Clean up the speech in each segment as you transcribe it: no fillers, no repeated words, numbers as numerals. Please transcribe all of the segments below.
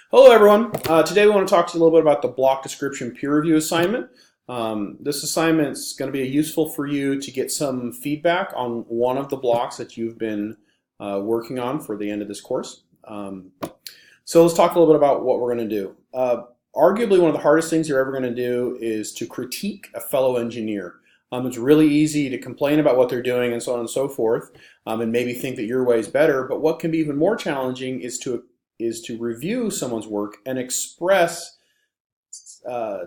Hello everyone. Today we want to talk to you a little bit about the block description peer review assignment. This assignment is going to be useful for you to get some feedback on one of the blocks that you've been working on for the end of this course. So let's talk a little bit about what we're going to do. Arguably one of the hardest things you're ever going to do is to critique a fellow engineer. It's really easy to complain about what they're doing and so on and so forth, and maybe think that your way is better, but what can be even more challenging is to review someone's work and express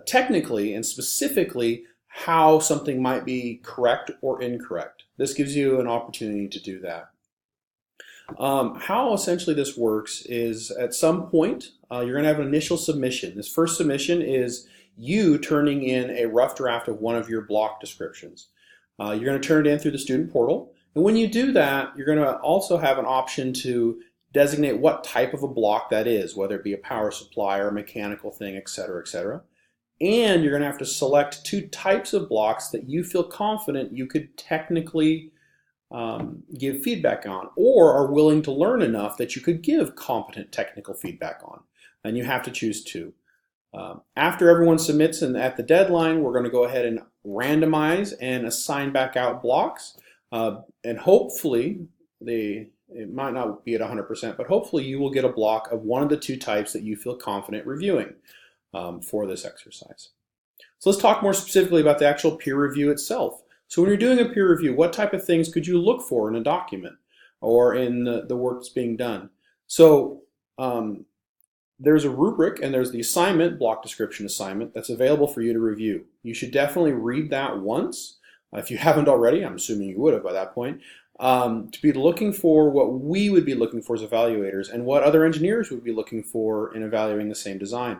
technically and specifically how something might be correct or incorrect. This gives you an opportunity to do that. How essentially this works is at some point you're going to have an initial submission. This first submission is you turning in a rough draft of one of your block descriptions. You're going to turn it in through the student portal, and when you do that, you're going to also have an option to designate what type of a block that is, whether it be a power supply or a mechanical thing, etc., etc. And you're going to have to select two types of blocks that you feel confident you could technically give feedback on, or are willing to learn enough that you could give competent technical feedback on. And you have to choose two. After everyone submits and at the deadline, we're going to go ahead and randomize and assign back out blocks. And hopefully, it might not be at 100%, but hopefully you will get a block of one of the two types that you feel confident reviewing for this exercise. So let's talk more specifically about the actual peer review itself. So when you're doing a peer review, what type of things could you look for in a document or in the work that's being done? So there's a rubric and there's the assignment, block description assignment, that's available for you to review. You should definitely read that once. If you haven't already, I'm assuming you would have by that point, to be looking for what we would be looking for as evaluators and what other engineers would be looking for in evaluating the same design.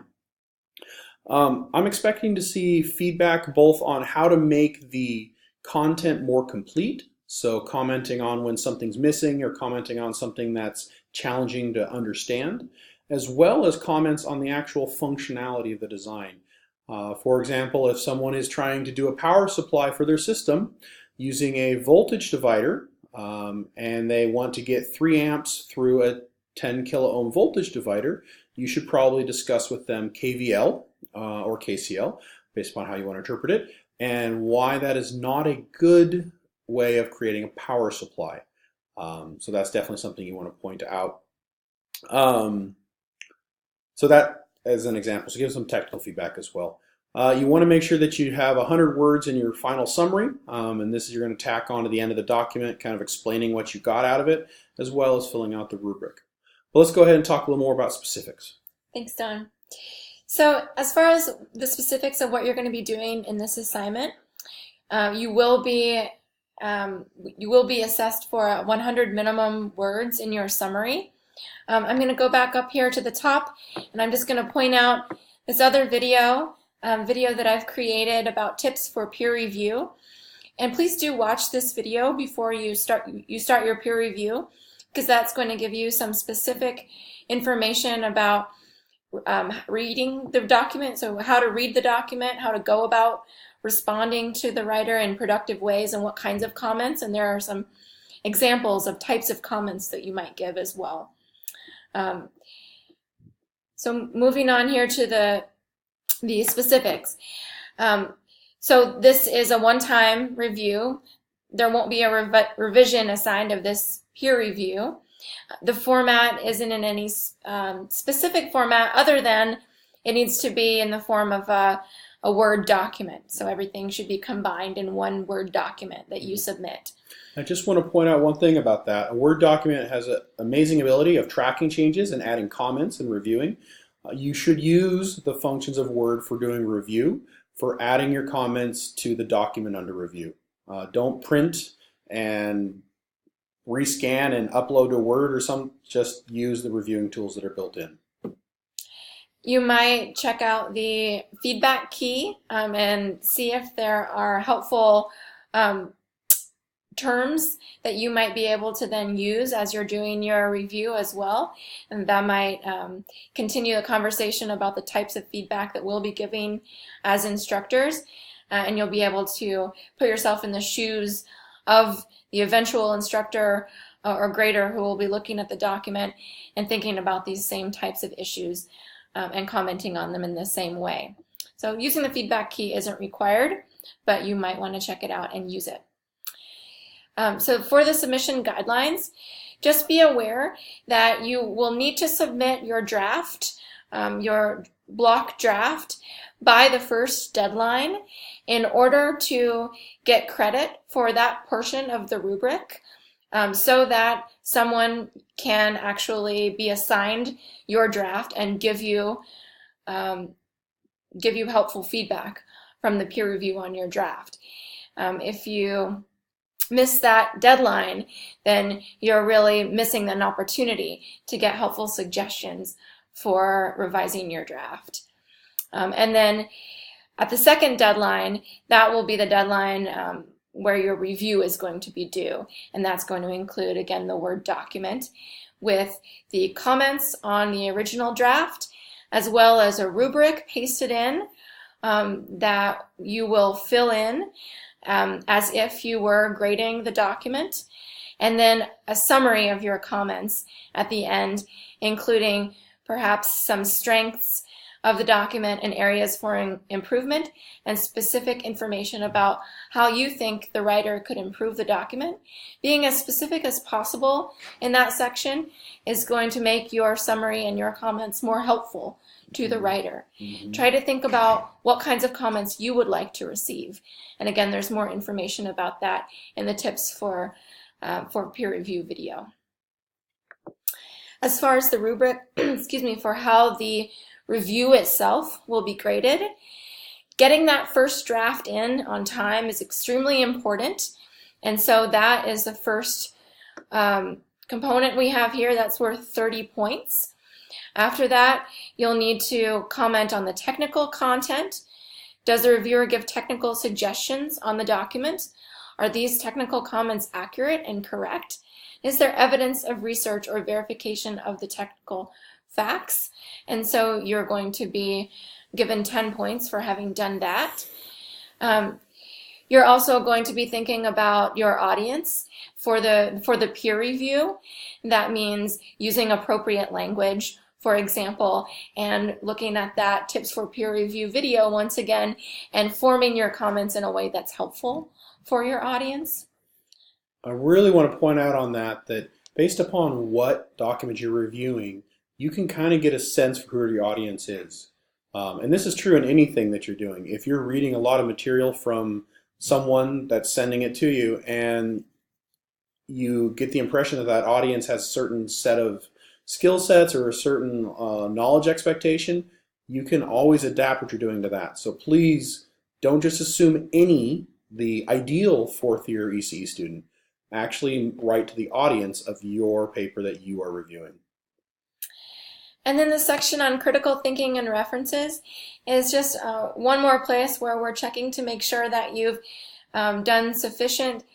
I'm expecting to see feedback both on how to make the content more complete, so commenting on when something's missing or commenting on something that's challenging to understand, as well as comments on the actual functionality of the design. For example, if someone is trying to do a power supply for their system using a voltage divider, and they want to get 3 amps through a 10 kilo ohm voltage divider, you should probably discuss with them KVL or KCL, based upon how you want to interpret it, and why that is not a good way of creating a power supply. So that's definitely something you want to point out. So that as an example, so give some technical feedback as well. You want to make sure that you have 100 words in your final summary, and this is you're going to tack on to the end of the document, kind of explaining what you got out of it, as well as filling out the rubric. But let's go ahead and talk a little more about specifics. Thanks, Don. So as far as the specifics of what you're going to be doing in this assignment, you will be assessed for 100 minimum words in your summary. I'm going to go back up here to the top, and I'm just going to point out this other video that I've created about tips for peer review. And please do watch this video before you start your peer review, because that's going to give you some specific information about reading the document, so how to read the document, how to go about responding to the writer in productive ways, and what kinds of comments, and there are some examples of types of comments that you might give as well. So moving on here to the specifics. So this is a one-time review. There won't be a revision assigned of this peer review. The format isn't in any specific format other than it needs to be in the form of a Word document. So everything should be combined in one Word document that you submit. I just want to point out one thing about that. A Word document has an amazing ability of tracking changes and adding comments and reviewing. You should use the functions of Word for doing review, for adding your comments to the document under review. Don't print and rescan and upload to Word or just use the reviewing tools that are built in. You might check out the feedback key and see if there are helpful terms that you might be able to then use as you're doing your review as well, and that might continue the conversation about the types of feedback that we'll be giving as instructors, and you'll be able to put yourself in the shoes of the eventual instructor or grader who will be looking at the document and thinking about these same types of issues and commenting on them in the same way. So using the feedback key isn't required, but you might want to check it out and use it. So for the submission guidelines, just be aware that you will need to submit your draft, your block draft, by the first deadline in order to get credit for that portion of the rubric, so that someone can actually be assigned your draft and give you helpful feedback from the peer review on your draft. If you miss that deadline, then you're really missing an opportunity to get helpful suggestions for revising your draft. And then at the second deadline, that will be the deadline where your review is going to be due. And that's going to include, again, the Word document with the comments on the original draft, as well as a rubric pasted in that you will fill in as if you were grading the document, and then a summary of your comments at the end, including perhaps some strengths of the document and areas for improvement, and specific information about how you think the writer could improve the document. Being as specific as possible in that section is going to make your summary and your comments more helpful to the writer. Try to think about what kinds of comments you would like to receive. And again, there's more information about that in the tips for peer review video. As far as the rubric, excuse me, for how the review itself will be graded, getting that first draft in on time is extremely important. And so that is the first component we have here that's worth 30 points. After that, you'll need to comment on the technical content. Does the reviewer give technical suggestions on the document? Are these technical comments accurate and correct? Is there evidence of research or verification of the technical facts? And so you're going to be given 10 points for having done that. You're also going to be thinking about your audience for the peer review. That means using appropriate language, for example, and looking at that tips for peer review video once again, and forming your comments in a way that's helpful for your audience. I really want to point out on that based upon what document you're reviewing, you can kind of get a sense for who your audience is. And this is true in anything that you're doing. If you're reading a lot of material from someone that's sending it to you, and you get the impression that that audience has a certain set of skill sets or a certain knowledge expectation, you can always adapt what you're doing to that. So please don't just assume the ideal fourth year ECE student. Actually write to the audience of your paper that you are reviewing. And then the section on critical thinking and references is just one more place where we're checking to make sure that you've done sufficient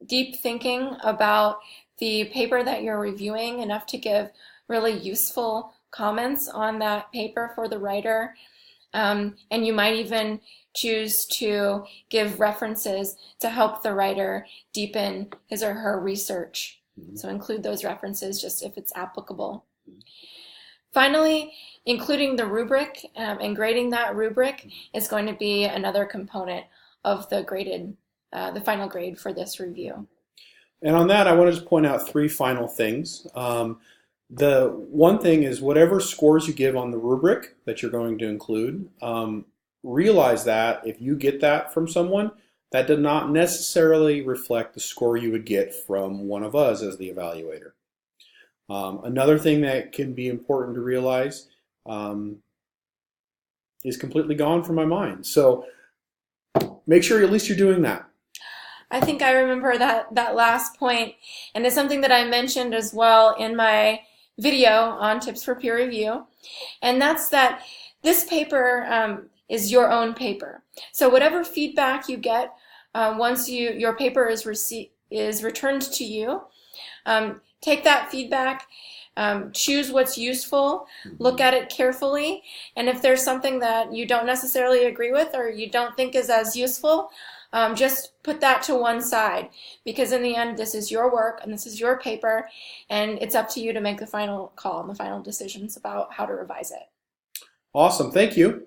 deep thinking about the paper that you're reviewing, enough to give really useful comments on that paper for the writer. And you might even choose to give references to help the writer deepen his or her research. So include those references just if it's applicable. Finally, including the rubric and grading that rubric is going to be another component of the final grade for this review. And on that, I want to just point out three final things. The one thing is, whatever scores you give on the rubric that you're going to include, realize that if you get that from someone, that did not necessarily reflect the score you would get from one of us as the evaluator. Another thing that can be important to realize is completely gone from my mind. So make sure at least you're doing that. I think I remember that last point, and it's something that I mentioned as well in my video on tips for peer review, and that's that this paper is your own paper. So whatever feedback you get once your paper is returned to you, take that feedback, choose what's useful, look at it carefully, and if there's something that you don't necessarily agree with or you don't think is as useful, just put that to one side, because in the end, this is your work and this is your paper, and it's up to you to make the final call and the final decisions about how to revise it. Awesome. Thank you.